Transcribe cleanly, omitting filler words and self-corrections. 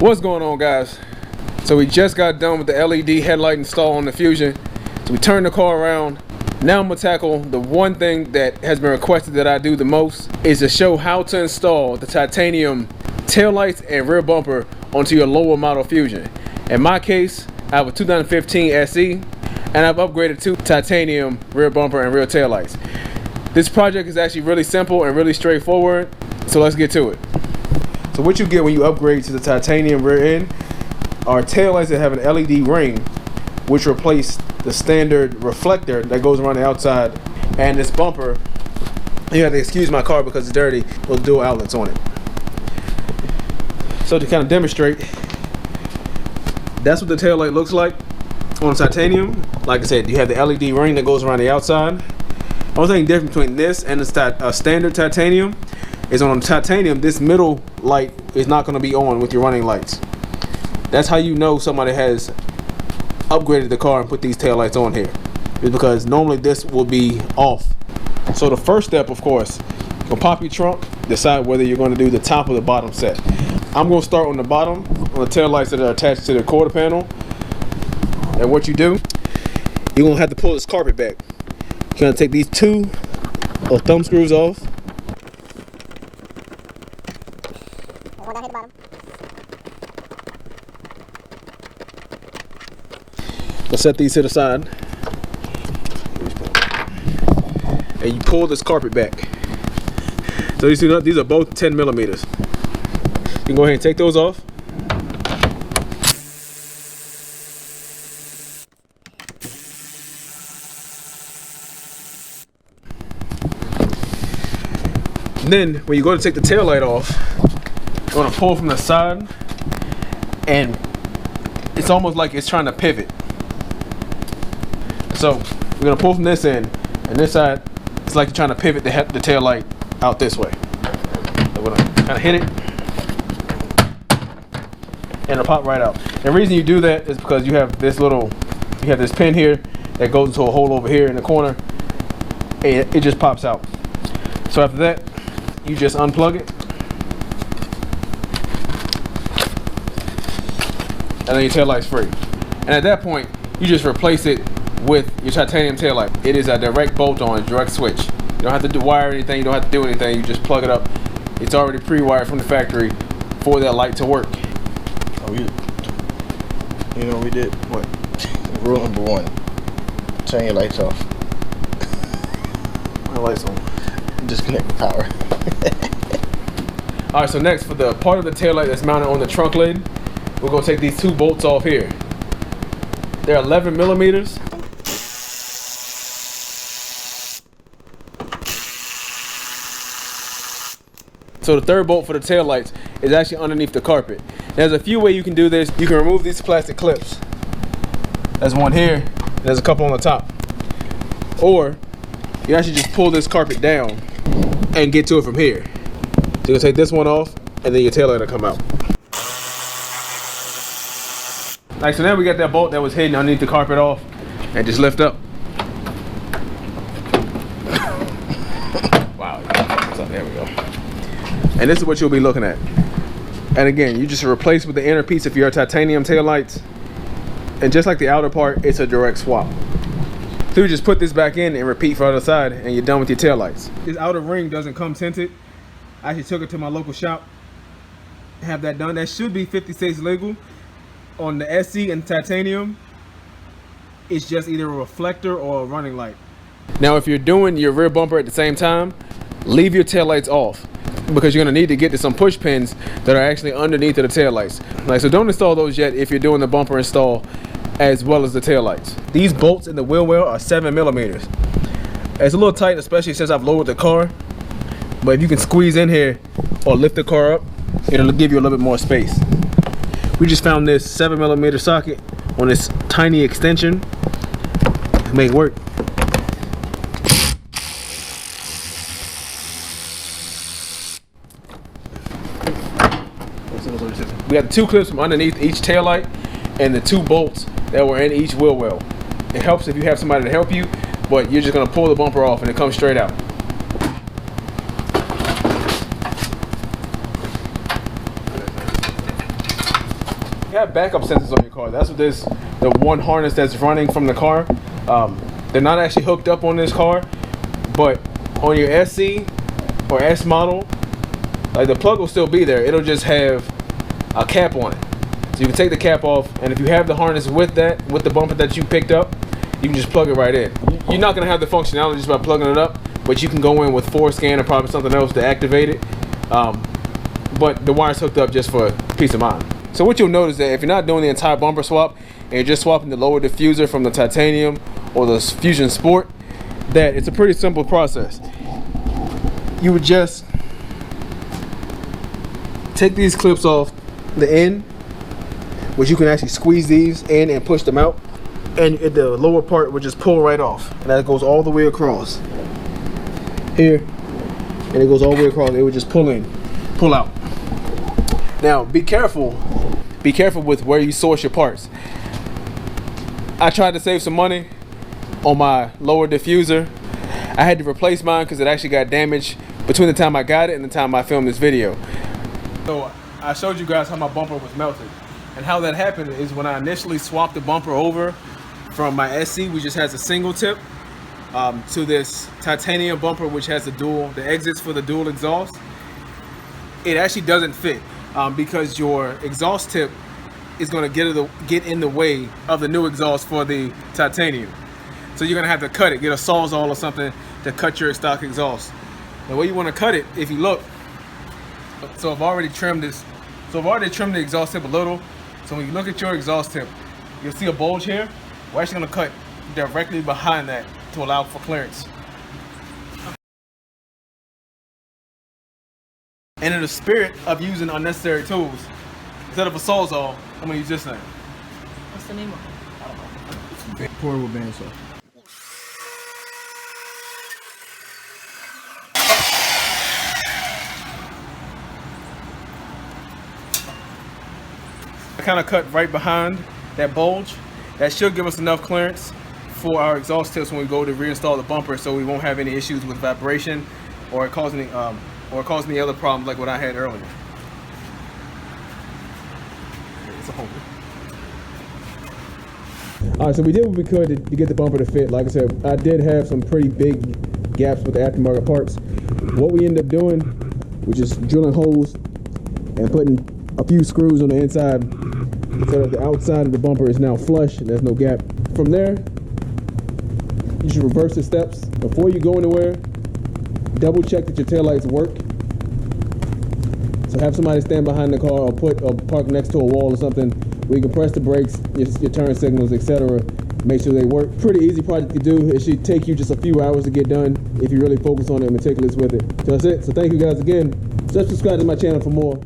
What's going on, guys? So we just got done with the LED headlight install on the Fusion. So we turned the car around. Now I'm gonna tackle the one thing that has been requested that I do the most, is to show how to install the titanium taillights and rear bumper onto your lower model Fusion. In my case, I have a 2015 SE and I've upgraded to titanium rear bumper and rear taillights. This project is actually really simple and really straightforward, so let's get to it. So what you get when you upgrade to the titanium rear end are taillights that have an LED ring, which replace the standard reflector that goes around the outside, and this bumper, you have to excuse my car because it's dirty, with dual outlets on it. So to kind of demonstrate, that's what the taillight looks like on titanium. Like I said, you have the LED ring that goes around the outside. Only thing different between this and the standard titanium is on titanium, this middle light is not going to be on with your running lights. That's how you know somebody has upgraded the car and put these taillights on here, is because normally this will be off. So the first step, of course, you'll pop your trunk, decide whether you're going to do the top or the bottom set. I'm going to start on the bottom, on the taillights that are attached to the quarter panel. And what you do, you're going to have to pull this carpet back. You're going to take these two thumb screws off. Let's set these to the side. And you pull this carpet back. So you see, these are both 10 millimeters. You can go ahead and take those off. And then when you go to take the tail light off, you're going to pull from the side, and it's almost like it's trying to pivot. So we're going to pull from this end, and this side, it's like you're trying to pivot the tail light out this way. So we're going to kind of hit it, and it'll pop right out. The reason you do that is because you have this pin here that goes into a hole over here in the corner, and it just pops out. So after that, you just unplug it, and then your tail light's free. And at that point, you just replace it with your titanium tail light. It is a direct bolt-on, direct switch. You don't have to wire anything, you don't have to do anything, you just plug it up. It's already pre-wired from the factory for that light to work. Oh, you know we did? What? Rule number 1, turn your lights off. My lights on. Disconnect the power. Alright, so next, for the part of the tail light that's mounted on the trunk lid, we're going to take these two bolts off here. They're 11 millimeters. So the third bolt for the tail lights is actually underneath the carpet. There's a few ways you can do this. You can remove these plastic clips. There's one here, and there's a couple on the top. Or you actually just pull this carpet down and get to it from here. So you can take this one off, and then your tail light will come out. Like, so now we got that bolt that was hidden underneath the carpet off, and just lift up. Wow, so there we go. And this is what you'll be looking at. And again, you just replace with the inner piece of your titanium tail lights, and just like the outer part, it's a direct swap. So you just put this back in and repeat for the other side, and you're done with your tail lights. This outer ring doesn't come tinted. I actually took it to my local shop, have that done. That should be 50 states legal. On the SE and titanium, it's just either a reflector or a running light. Now, if you're doing your rear bumper at the same time, leave your tail lights off, because you're gonna need to get to some push pins that are actually underneath of the tail lights. Like, so don't install those yet if you're doing the bumper install as well as the tail lights. These bolts in the wheel well are 7 millimeters. It's a little tight, especially since I've lowered the car, but if you can squeeze in here or lift the car up, it'll give you a little bit more space. We just found this 7 millimeter socket on this tiny extension to make it work. We got the 2 clips from underneath each tail light and the 2 bolts that were in each wheel well. It helps if you have somebody to help you, but you're just gonna pull the bumper off and it comes straight out. You have backup sensors on your car. That's what this, the one harness that's running from the car. They're not actually hooked up on this car, but on your SC or S model, like the plug will still be there. It'll just have a cap on it. So you can take the cap off, and if you have the harness with that, with the bumper that you picked up, you can just plug it right in. You're not gonna have the functionality just by plugging it up, but you can go in with ForeScan or probably something else to activate it. But the wire's hooked up just for peace of mind. So what you'll notice that if you're not doing the entire bumper swap, and you're just swapping the lower diffuser from the titanium or the Fusion Sport, that it's a pretty simple process. You would just take these clips off the end, which you can actually squeeze these in and push them out, and the lower part would just pull right off, and that goes all the way across here, and it goes all the way across. It would just pull in, pull out. Now be careful with where you source your parts. I tried to save some money on my lower diffuser. I had to replace mine because it actually got damaged between the time I got it and the time I filmed this video. So I showed you guys how my bumper was melted. And how that happened is when I initially swapped the bumper over from my SC, which just has a single tip, to this titanium bumper, which has the exits for the dual exhaust. It actually doesn't fit because your exhaust tip is going to get in the way of the new exhaust for the titanium. So you're going to have to cut it, get a Sawzall or something to cut your stock exhaust. The way you want to cut it, if you look, so I've already trimmed this. So I've already trimmed the exhaust tip a little. So when you look at your exhaust tip, you'll see a bulge here. We're actually going to cut directly behind that to allow for clearance. And in the spirit of using unnecessary tools, instead of a Sawzall, I'm going to use this thing. What's the name of it? I don't know. Portable bandsaw. I kind of cut right behind that bulge. That should give us enough clearance for our exhaust tips when we go to reinstall the bumper, so we won't have any issues with vibration or cause any other problems like what I had earlier. It's a hole. All right, so we did what we could to get the bumper to fit. Like I said, I did have some pretty big gaps with the aftermarket parts. What we ended up doing was just drilling holes and putting a few screws on the inside so that the outside of the bumper is now flush and there's no gap. From there, you should reverse the steps. Before you go anywhere, double check that your taillights work. So have somebody stand behind the car or park next to a wall or something where you can press the brakes, your turn signals, etc. Make sure they work. Pretty easy project to do. It should take you just a few hours to get done if you really focus on it and meticulous with it. So that's it. So thank you guys again. Just subscribe to my channel for more.